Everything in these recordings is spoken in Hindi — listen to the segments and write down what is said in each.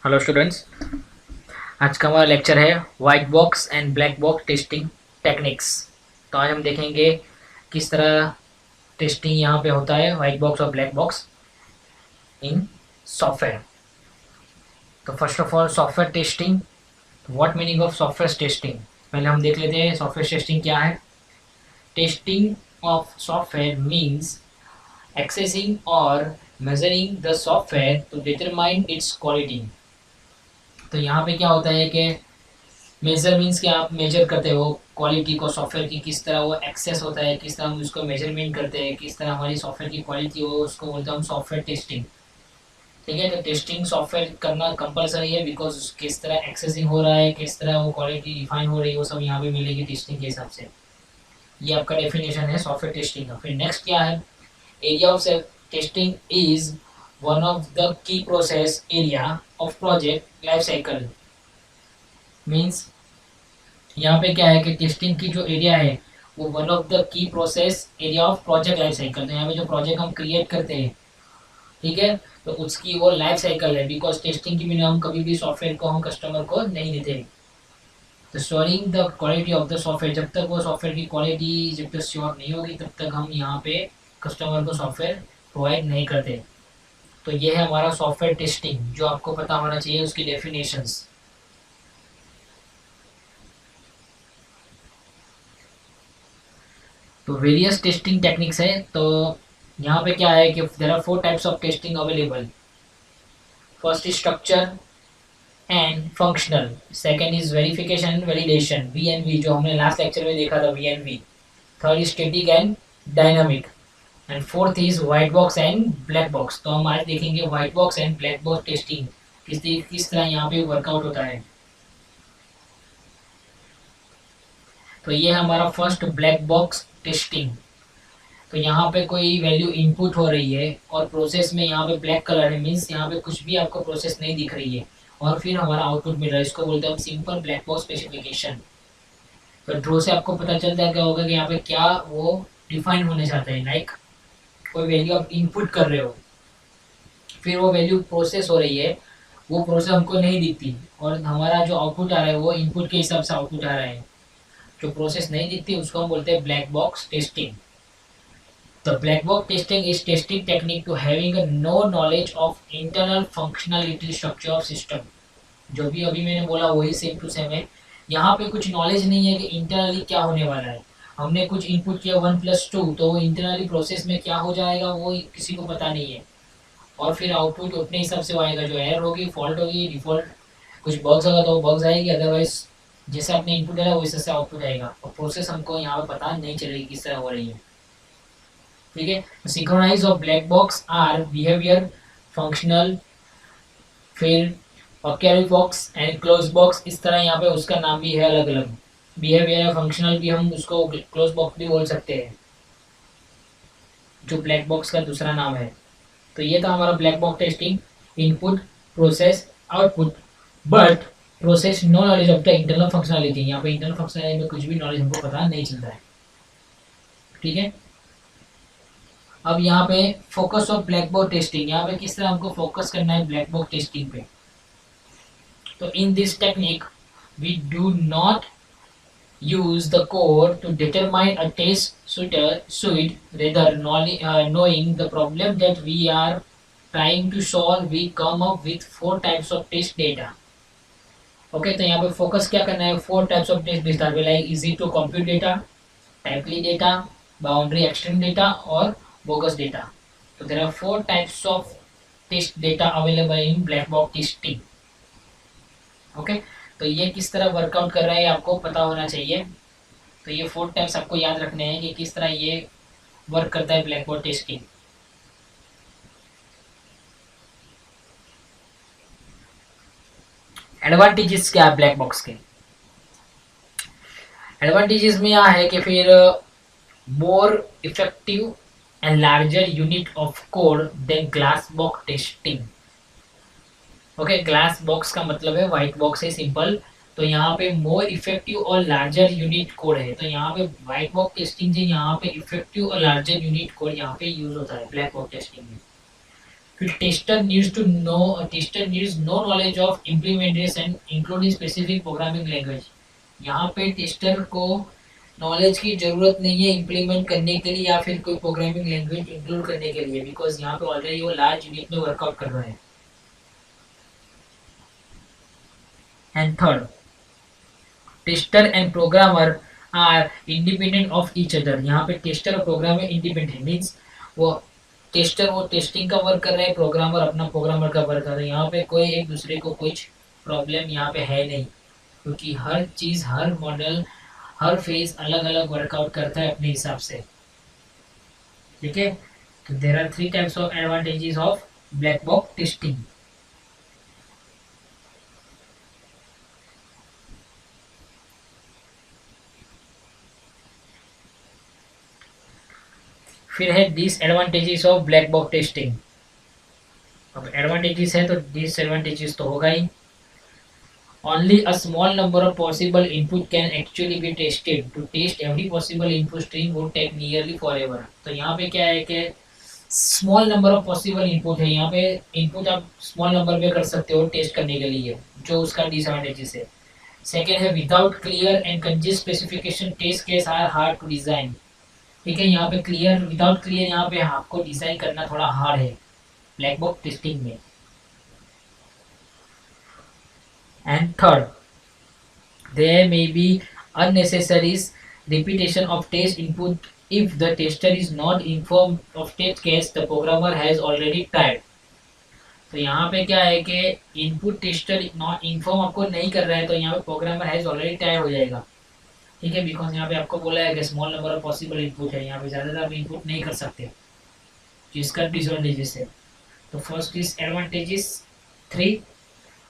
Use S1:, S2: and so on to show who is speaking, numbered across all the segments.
S1: Hello students. आज का हमारा लेक्चर है white box and black box testing techniques. तो आज हम देखेंगे किस तरह टेस्टिंग यहाँ पे होता है वाइट बॉक्स और ब्लैक बॉक्स इन सॉफ्टवेयर। तो first of all software testing, what meaning of software testing. पहले हम देख लेते हैं सॉफ्टवेयर टेस्टिंग क्या है। Testing of software means accessing or measuring the software to determine its quality। तो यहाँ पे क्या होता है कि मेजर मीन्स कि आप मेजर करते हो क्वालिटी को सॉफ्टवेयर की, किस तरह वो एक्सेस होता है, किस तरह हम उसको मेजरमेंट करते हैं, किस तरह हमारी सॉफ्टवेयर की क्वालिटी हो, उसको बोलते हैं हम सॉफ्टवेयर टेस्टिंग। ठीक है, तो टेस्टिंग सॉफ्टवेयर करना कंपलसरी है बिकॉज किस तरह एक्सेसिंग हो रहा है, किस तरह वो क्वालिटी डिफाइन हो रही है, वो सब यहाँ पे मिलेगी टेस्टिंग के हिसाब से। ये आपका डेफिनेशन है सॉफ्टवेयर टेस्टिंग का। फिर नेक्स्ट क्या है, area of testing is one of the key process area of project life cycle. Means यहाँ पे क्या है कि टेस्टिंग की जो एरिया है वो one of the key process area of project life cycle. तो यहाँ पे जो प्रोजेक्ट हम क्रिएट करते हैं, ठीक है, तो उसकी वो लाइफ साइकिल है बिकॉज टेस्टिंग के बिना हम कभी भी सॉफ्टवेयर को हम कस्टमर को नहीं देते। तो ensuring the quality of the software, जब तक वो सॉफ्टवेयर की क्वालिटी जब तक श्योर नहीं होगी तब तक हम यहाँ पे कस्टमर को सॉफ्टवेयर प्रोवाइड नहीं करते। तो ये है हमारा सॉफ्टवेयर टेस्टिंग, जो आपको पता होना चाहिए उसकी डेफिनेशंस। तो वेरियस टेस्टिंग टेक्निक्स है। तो यहाँ पे क्या है कि there are 4 types of testing available. First is structure and functional, second is verification and validation VNV, जो हमने लास्ट लेक्चर में देखा था VNV. Third is static and dynamic, and fourth is white box and black box. तो हम आज देखेंगे white box and black box testing किस तरह यहाँ पे वर्कआउट होता है। तो ये है हमारा फर्स्ट ब्लैक बॉक्स टेस्टिंग। तो यहाँ पे कोई वैल्यू इनपुट हो रही है और प्रोसेस में यहाँ पे ब्लैक कलर है, मीन्स यहाँ पे कुछ भी आपको प्रोसेस नहीं दिख रही है और फिर हमारा आउटपुट मिल रहा है, इसको बोलते हैं हम सिंपल ब्लैक बॉक्स स्पेसिफिकेशन। तो ड्रो से आपको पता चलता है क्या होगा कि यहाँ पे क्या वो डिफाइन होने चाहते हैं। लाइक कोई वैल्यू आप इनपुट कर रहे हो, फिर वो वैल्यू प्रोसेस हो रही है, वो प्रोसेस हमको नहीं दिखती और हमारा जो आउटपुट आ रहा है वो इनपुट के हिसाब से आउटपुट आ रहा है। जो प्रोसेस नहीं दिखती उसको हम बोलते हैं black box testing. The black box testing is testing technique to having a no knowledge of internal functionality structure of system। जो भी अभी मैंने बोला वही सेम टू सेम है। यहाँ पे कुछ नॉलेज नहीं है कि इंटरनली क्या होने वाला है। हमने कुछ इनपुट किया 1+2, तो वो इंटरनली प्रोसेस में क्या हो जाएगा वो किसी को पता नहीं है। और फिर आउटपुट अपने हिसाब से आएगा, जो एरर होगी, फॉल्ट होगी, डिफॉल्ट कुछ बग्स होगा तो बग्स आएगी, अदरवाइज जैसे आपने इनपुट डाला वैसे से आउटपुट आएगा और प्रोसेस हमको यहाँ पे पता नहीं चलेगी किस तरह हो रही है। ठीक है, synchronize of black box are behaviour, functional, फिर और carry box and close box. इस तरह यहाँ पे उसका नाम भी है अलग अलग। बिहेवियर या फंक्शनल भी हम उसको क्लोज बॉक्स भी बोल सकते हैं, जो ब्लैक बॉक्स का दूसरा नाम है। तो ये था हमारा black box testing, input, process, output, but process no knowledge of the internal functionality. यहाँ पे इंटरनल फंक्शनलिटी में कुछ भी नॉलेज हमको पता नहीं चलता है। ठीक है, अब यहाँ पे focus of black box testing, यहाँ पे किस तरह हमको फोकस करना है ब्लैक बॉक्स टेस्टिंग पे। तो in this technique we do not use the code to determine a test suite, rather knowing the problem that we are trying to solve, we come up with 4 types of test data। Okay, तो यहाँ पे फोकस क्या करना है, 4 types of test data, like easy to compute data, typically data, boundary extreme data और बोगस डेटा। तो there are 4 types of test data available in black box testing. Okay, तो ये किस तरह वर्कआउट कर रहा है आपको पता होना चाहिए। तो ये 4 टाइप्स आपको याद रखने हैं कि किस तरह ये वर्क करता है ब्लैक बॉक्स टेस्टिंग। एडवांटेजेस क्या है ब्लैक बॉक्स के। एडवांटेजेस में यह है कि फिर more effective and larger unit of code than glass box testing. Okay, glass box का मतलब है व्हाइट बॉक्स है, सिंपल। तो यहाँ पे मोर इफेक्टिव और लार्जर यूनिट कोड है। तो यहाँ पे व्हाइट बॉक्स टेस्टिंग से यहाँ पे इफेक्टिव और लार्जर यूनिट कोड यहाँ पे यूज होता है ब्लैक बॉक्स टेस्टिंग में। फिर tester needs no knowledge of implementation including specific programming language. यहाँ पे टेस्टर को नॉलेज की जरूरत नहीं है इम्प्लीमेंट करने के लिए या फिर कोई प्रोग्रामिंग लैंग्वेज इंक्लूड करने के लिए, बिकॉज यहाँ पे ऑलरेडी वो लार्ज यूनिट में वर्कआउट कर रहा है। And third, tester and programmer are independent of each other. यहाँ पे टेस्टर और प्रोग्रामर इंडिपेंडेंट मीन्स वो टेस्टर वो टेस्टिंग का वर्क कर रहे हैं, प्रोग्रामर अपना प्रोग्रामर का वर्क कर रहे हैं। यहाँ पे कोई एक दूसरे को कुछ प्रॉब्लम यहाँ पे है नहीं, क्योंकि हर चीज़ हर मॉडल हर फेज अलग अलग वर्कआउट करता है अपने हिसाब से। ठीक है, तो there are 3 types of advantages of black box testing. फिर है disadvantages of black box testing. अब एडवांटेजेस है तो डिसएडवांटेजेस तो होगा ही। Only a small number of possible input can actually be tested. To test every possible input stream would take nearly forever. तो यहाँ पे क्या है कि small number of possible input है। यहाँ पे इनपुट आप स्मॉल नंबर पे कर सकते हो टेस्ट करने के लिए, जो उसका डिसएडवांटेजेस है। सेकेंड है without clear and concise specification test case are hard to design. ठीक है, यहाँ पे क्लियर विदाउट क्लियर यहाँ पे आपको डिजाइन करना थोड़ा हार्ड है ब्लैक बॉक्स टेस्टिंग में। And third, there may be unnecessary repetition of test input if the tester is not informed of test case the programmer has already tried. तो यहाँ पे क्या है कि इनपुट टेस्टर नॉट इन्फॉर्म आपको नहीं कर रहा है, तो यहाँ पे प्रोग्रामर हैज ऑलरेडी टाइप हो जाएगा। ठीक है, बिकॉज यहाँ पे आपको बोला है कि small number of possible input है, यहाँ पे ज़्यादातर आप इनपुट नहीं कर सकते, जिसका डिसएडवांटेजेस है। तो फर्स्ट इज एडवांटेजेस 3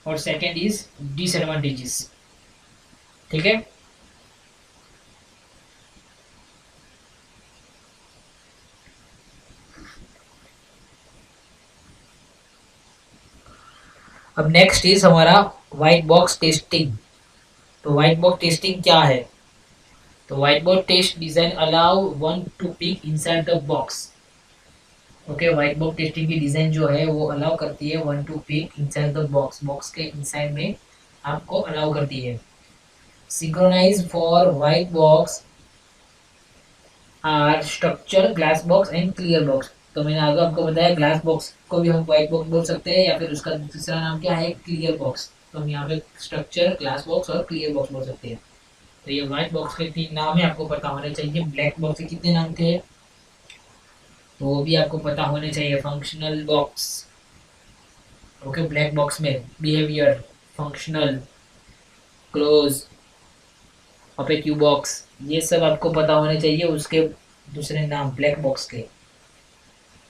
S1: और सेकेंड इज डिसएडवांटेजेस। ठीक है, अब नेक्स्ट इज हमारा व्हाइट बॉक्स टेस्टिंग। तो व्हाइट बॉक्स टेस्टिंग क्या है? तो white box test design allow one to pick inside the box. Okay, white box testing की डिजाइन जो है वो अलाउ करती है one to pick inside the box, box के इनसाइड में आपको अलाउ करती है। Synchronize for white box are structure glass box and clear box. तो मैंने आगे आपको बताया ग्लास बॉक्स को भी हम व्हाइट बॉक्स बोल सकते हैं, या फिर उसका दूसरा नाम क्या है क्लियर बॉक्स। तो हम यहाँ पे स्ट्रक्चर ग्लास बॉक्स और क्लियर बॉक्स बोल सकते हैं। तो ये व्हाइट बॉक्स के 3 नाम है, आपको पता होने चाहिए। ब्लैक बॉक्स के कितने नाम थे तो वो भी आपको पता होने चाहिए। Functional box, okay, black box में बिहेवियर, फंक्शनल, क्लोज, ओपेक्यू बॉक्स, ये सब आपको पता होने चाहिए उसके दूसरे नाम ब्लैक बॉक्स के।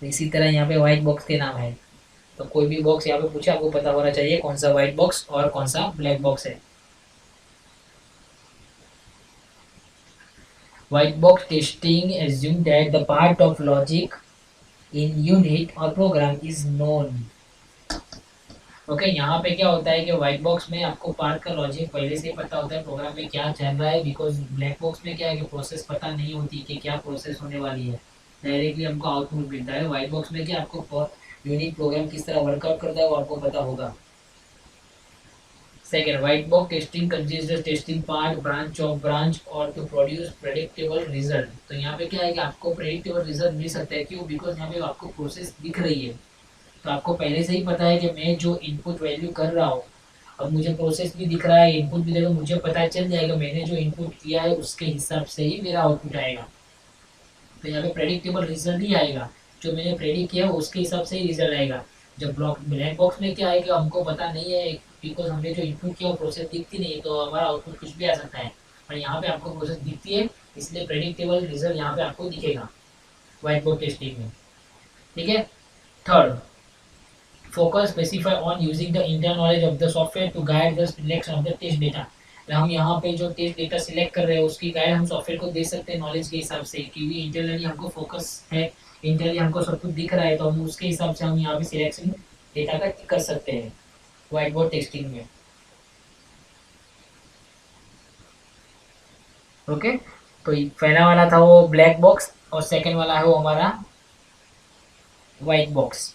S1: इसी तरह यहाँ पे व्हाइट बॉक्स के नाम है। तो कोई भी बॉक्स यहाँ पे पूछे आपको पता होना चाहिए कौन सा व्हाइट बॉक्स और कौन सा ब्लैक बॉक्स है। White box testing assume that the part of logic in unit or program is known। Okay, यहाँ पे क्या होता है कि व्हाइट बॉक्स में आपको पार्ट का लॉजिक पहले से ही पता होता है प्रोग्राम में क्या चल रहा है, बिकॉज ब्लैक बॉक्स में क्या है कि प्रोसेस पता नहीं होती कि क्या प्रोसेस होने वाली है, डायरेक्टली हमको आउटपुट मिलता है। व्हाइट बॉक्स में क्या आपको यूनिक प्रोग्राम किस तरह वर्कआउट करता है वो आपको पता होगा। Second, white box testing consist the testing part branch of branch और टू प्रोड्यूस प्रेडिक्टेबल रिजल्ट। तो यहाँ पे क्या है कि आपको प्रेडिक्टेबल रिजल्ट मिल सकता है, क्यों? बिकॉज यहाँ पे आपको प्रोसेस दिख रही है, तो आपको पहले से ही पता है कि मैं जो इनपुट वैल्यू कर रहा हूँ, अब मुझे प्रोसेस भी दिख रहा है, इनपुट भी देखो, मुझे पता चल जाएगा मैंने जो इनपुट किया है उसके हिसाब से ही मेरा आउटपुट आएगा। तो यहाँ पे प्रेडिक्टेबल रिजल्ट ही आएगा, जो मैंने प्रेडिक्ट किया उसके हिसाब से ही रिजल्ट आएगा। जब ब्लैक बॉक्स में क्या है कि हमको पता नहीं है, बिकॉज हमने जो इनपुट किया वो प्रोसेस दिखती नहीं है, तो हमारा आउटपुट कुछ भी आ सकता है। पर यहाँ पे आपको प्रोसेस दिखती है, इसलिए प्रेडिक्टेबल रिजल्ट यहाँ पे आपको दिखेगा व्हाइट बॉक्स टेस्टिंग में। ठीक है, third, focus specify on using the internal knowledge of the software to guide the selection of the test data। हम यहाँ पे जो टेस्ट डेटा सिलेक्ट कर रहे हैं उसकी गाइड हम सॉफ्टवेयर को दे सकते हैं नॉलेज के हिसाब से, क्योंकि इंटरनली हमको फोकस है, इंटरनली हमको सब कुछ दिख रहा है, तो हम उसके हिसाब से हम यहाँ पे सिलेक्शन डेटा का कर सकते हैं व्हाइट बोर्ड टेस्टिंग में। ओके, तो पहला वाला था वो ब्लैक बॉक्स और सेकेंड वाला है वो हमारा व्हाइट बॉक्स।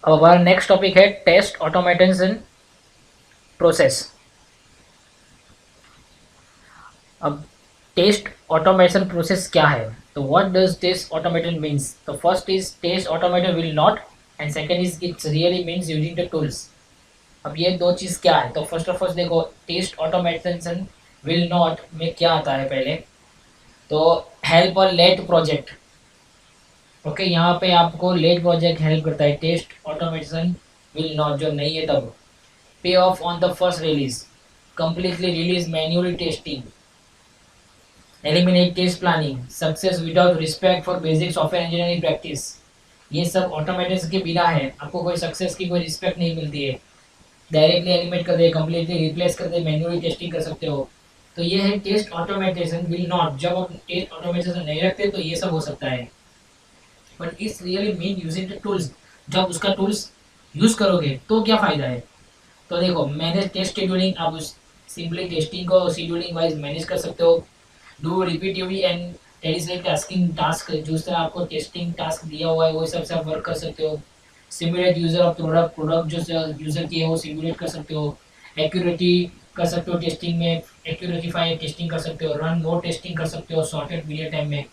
S1: अब हमारा नेक्स्ट टॉपिक है टेस्ट ऑटोमेशन प्रोसेस। अब टेस्ट ऑटोमेशन प्रोसेस क्या है? तो what does test automation means? तो first is test automation will not, and second is it's really means using the tools. अब ये दो चीज़ क्या है? तो फर्स्ट ऑफ ऑल देखो, टेस्ट ऑटोमेशन विल नॉट में क्या आता है पहले, तो हेल्प और लेट प्रोजेक्ट। ओके, यहाँ पे आपको लेट प्रोजेक्ट हेल्प करता है। टेस्ट ऑटोमेशन विल नॉट जो नहीं है तब पे off on the first release, completely release manually testing, eliminate test planning, success without respect for basic software engineering practice. ये सब ऑटोमेटेशन के बिना है, आपको कोई सक्सेस की कोई रिस्पेक्ट नहीं मिलती है। डायरेक्टली एलिमिनेट कर दे, कंप्लीटली रिप्लेस कर दे, मैन्युअली टेस्टिंग कर सकते हो। तो ये है टेस्ट ऑटोमेटेशन विल नॉट। जब आप टेस्ट ऑटोमेटेशन नहीं रखते तो ये सब हो सकता है, but it's really mean using the tools. जब उसका टूल्स यूज करोगे तो क्या फायदा है? तो देखो, मैनेज टेस्ट शेड्यूलिंग, आप उस सिंपली टेस्टिंग को शेड्यूलिंग वाइज मैनेज कर सकते हो। Do repetitively and additional tasking task, जिस तरह आपको टेस्टिंग टास्क दिया हुआ है वो सब से आप वर्क कर सकते हो। सिमुलेट यूजर ऑफ प्रोडक्ट जो यूजर की है वो सिमुलेट कर सकते हो। एक्यूरेटी कर सकते हो टेस्टिंग में, एक्यूरेटिफाई टेस्टिंग कर सकते हो। रन मोर टेस्टिंग कर सकते हो शॉर्टेड पीरियड टाइम में।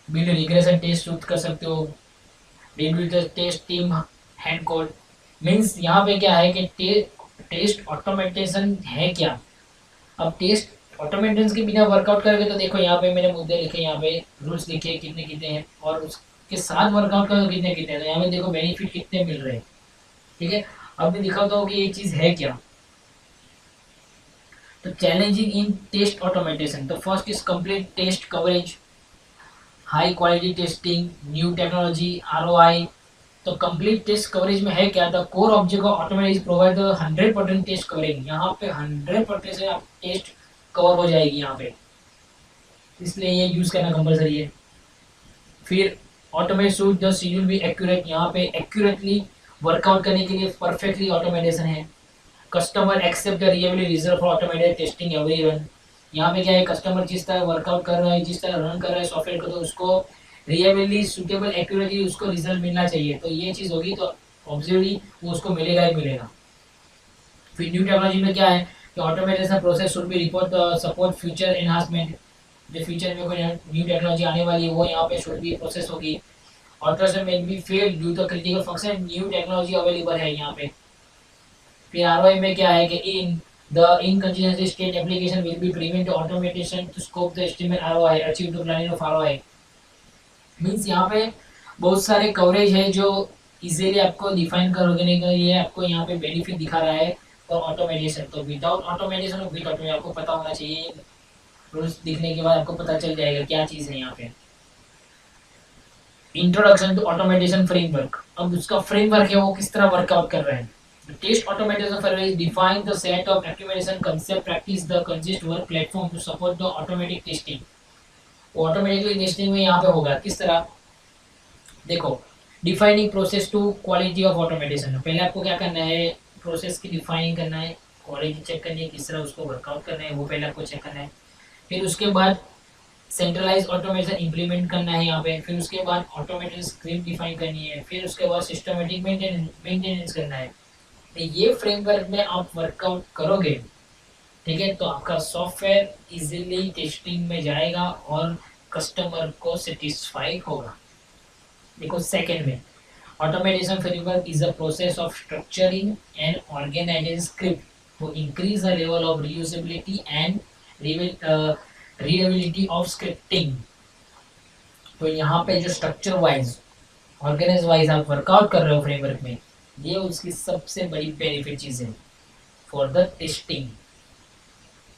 S1: बिल्ड रिग्रेशन टेस्ट सूट कर सकते हो। Build test team hand code. Means यहाँ पे क्या है कि टेस्ट ऑटोमेटेशन है क्या? अब टेस्ट ऑटोमेटेशन के बिना वर्कआउट करोगे तो देखो, यहाँ पे मैंने मुद्दे लिखे, यहाँ पे रूल्स लिखे कितने कितने हैं, और उसके साथ वर्कआउट करोगे कितने कितने हैं। तो यहाँ पे देखो बेनिफिट कितने मिल रहे हैं। ठीक है, अब मैं दिखाता हूँ कि ये चीज़ है क्या। तो चैलेंजिंग इन टेस्ट ऑटोमेटेशन, तो first is complete test coverage, high quality testing, new technology, ROI। तो कंप्लीट टेस्ट कवरेज में है क्या? The core object of automatic is provide 100% test coverage. यहाँ पे 100% से आप टेस्ट कवर हो जाएगी यहाँ पे, इसलिए ये यूज करना कंपलसरी है। फिर ऑटोमेट सूट द शेड्यूल भी एक्यूरेट, यहाँ पे एक्यूरेटली वर्कआउट करने के लिए परफेक्टली ऑटोमेटेशन है। Customer accept the reliably result for automated testing every run. यहाँ पे क्या है, कस्टमर जिस तरह वर्कआउट कर रहा है, जिस तरह रन कर रहा है सॉफ्टवेयर को, तो उसको रिएबली सुटेबल एक्यूरेटली उसको रिजल्ट मिलना चाहिए। तो ये चीज़ होगी तो ऑब्वियसली वो उसको मिलेगा ही मिलेगा। फिर न्यू टेक्नोलॉजी में क्या है कि automation process should be report support future enhancement. जो फ्यूचर में कोई न्यू टेक्नोलॉजी आने वाली है वो यहाँ पे शुड बी प्रोसेस होगी। ऑल्ट्रेशन में भी fail due to critical function, new technology available है यहाँ पे। फिर ROI में क्या है कि in the inconsistency state application will be prevent automation to scope the estimate ROI achieve the planning of ROI। Means यहाँ पे बहुत सारे कवरेज है जो इजीली आपको डिफाइन करोगे नहीं, तो ये आपको यहाँ पे बेनिफिट दिखा रहा है और ऑटोमेटेशन। तो विदाउट ऑटोमेटेशन और विद ऑटोमेशन आपको पता होना चाहिए। रूल्स दिखने के बाद आपको पता चल जाएगा क्या चीज़ है यहाँ पे। इंट्रोडक्शन टू ऑटोमेटेशन फ्रेमवर्क, अब उसका फ्रेमवर्क है वो किस तरह वर्कआउट कर रहा है। The test automation framework defines the set of automation concept practice the consist work platform to support the automatic testing। Automatically testing में यहाँ पे होगा किस तरह, देखो, defining process to quality of automation. पहले आपको क्या करना है, प्रोसेस की डिफाइन करना है, क्वालिटी चेक करनी है, किस तरह उसको वर्कआउट करना है वो पहले आपको चेक करना है। फिर उसके बाद सेंट्रलाइज ऑटोमेशन इंप्लीमेंट करना है यहाँ पे। फिर उसके बाद ऑटोमेटेड स्क्रिप्ट डिफाइन करनी है। फिर उसके बाद सिस्टमेटिक मेंटेनेंस करना है। ये फ्रेमवर्क में आप वर्कआउट करोगे, ठीक है, तो आपका सॉफ्टवेयर इजीली टेस्टिंग में जाएगा और कस्टमर को सेटिस्फाई होगा। देखो सेकंड में, automation framework is a process of structuring and organizing script to increase the level of reusability and readability of scripting. तो यहाँ पे जो स्ट्रक्चर वाइज ऑर्गेनाइज वाइज आप वर्कआउट कर रहे हो फ्रेमवर्क में, ये उसकी सबसे बड़ी बेनिफिट चीज़ है फॉर द टेस्टिंग।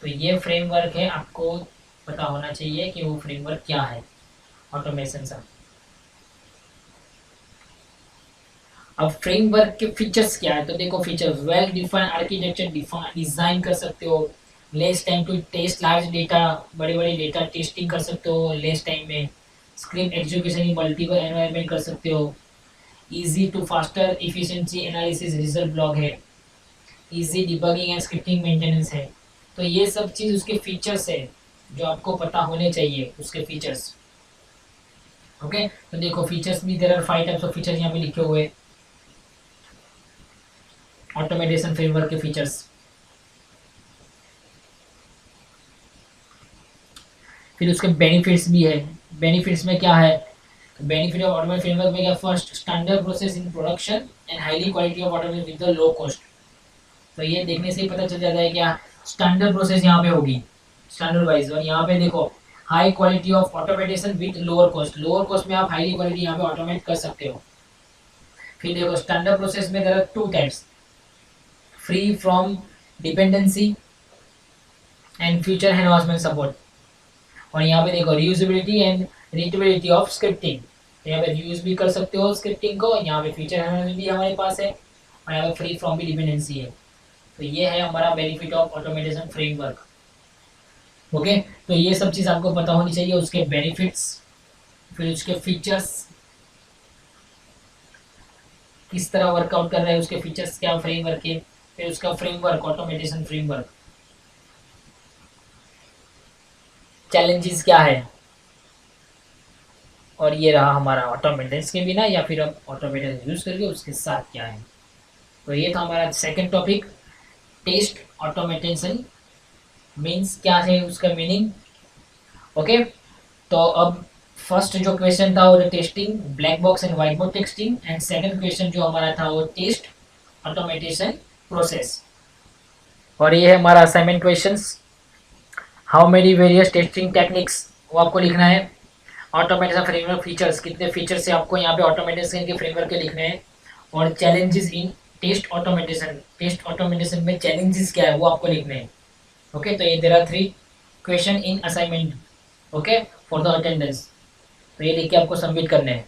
S1: तो ये फ्रेमवर्क है, आपको पता होना चाहिए कि वो फ्रेमवर्क क्या है ऑटोमेशन का। अब फ्रेमवर्क के फीचर्स क्या है, तो देखो features, well defined architecture design कर सकते हो। Less time to test large data, बड़े बड़े डेटा टेस्टिंग कर सकते हो लेस टाइम में। Script execution in multiple environment कर सकते हो। Easy to faster efficiency analysis result block है। Easy debugging and scripting maintenance है। तो ये सब चीज़ उसके फीचर्स है जो आपको पता होने चाहिए, उसके फीचर्स। ओके, तो देखो फीचर्स भी, there are 5 types of features यहाँ पे लिखे हुए। ऑटोमेटेशन फ्रेमवर्क के फीचर्स। फिर उसके बेनिफिट्स भी है। बेनिफिट्स में क्या है, बेनिफिट ऑफ ऑटोमेटेड फ्रेमवर्क में क्या, first standard process in production and highly quality of automation with the low cost. तो ये देखने से ही पता चल जाता है क्या स्टैंडर्ड प्रोसेस यहाँ पे होगी स्टैंडर्ड वाइज, और यहाँ पे देखो high quality of automation with lower cost. Lower cost में आप हाईली क्वालिटी यहाँ पे ऑटोमेट कर सकते हो। फिर देखो स्टैंडर्ड प्रोसेस में there are two types, free from dependency and future enhancement support. और यहाँ पे देखो reusability and readability of scripting, यहाँ पे यूज भी कर सकते हो स्क्रिप्टिंग को, यहाँ पे फीचर एनहांसमेंट भी हमारे पास है, और यहाँ पे फ्री फ्रॉम भी डिपेंडेंसी है। तो ये है हमारा benefit of automation framework. Okay, तो ये सब चीज़ आपको पता होनी चाहिए, उसके बेनिफिट्स, फिर उसके फीचर्स किस तरह वर्कआउट कर रहा है, उसके फीचर्स क्या फ्रेमवर्क के, फिर उसका फ्रेमवर्क ऑटोमेटेशन फ्रेमवर्क, चैलेंजेस क्या है, और ये रहा हमारा ऑटोमेटेशन के बिना या फिर अब ऑटोमेटेशन यूज करके उसके साथ क्या है। तो ये था हमारा second topic, test automation means क्या है, उसका मीनिंग। ओके, तो अब फर्स्ट जो क्वेश्चन था वो testing black box and white box testing, and second question जो हमारा था वो टेस्ट ऑटोमेटेशन प्रोसेस। और ये है हमारा assignment questions, how many various testing techniques, वो आपको लिखना है। ऑटोमेटेशन फ्रेमवर्क फीचर्स, कितने फीचर्स से आपको यहाँ पे ऑटोमेटेशन के फ्रेमवर्क के लिखने हैं। और challenges in test automation, test automation में चैलेंजेस क्या है वो आपको लिखने हैं। ओके, तो ये there are 3 question in assignment, okay, for the attendance. तो ये लिख के आपको सबमिट करने हैं।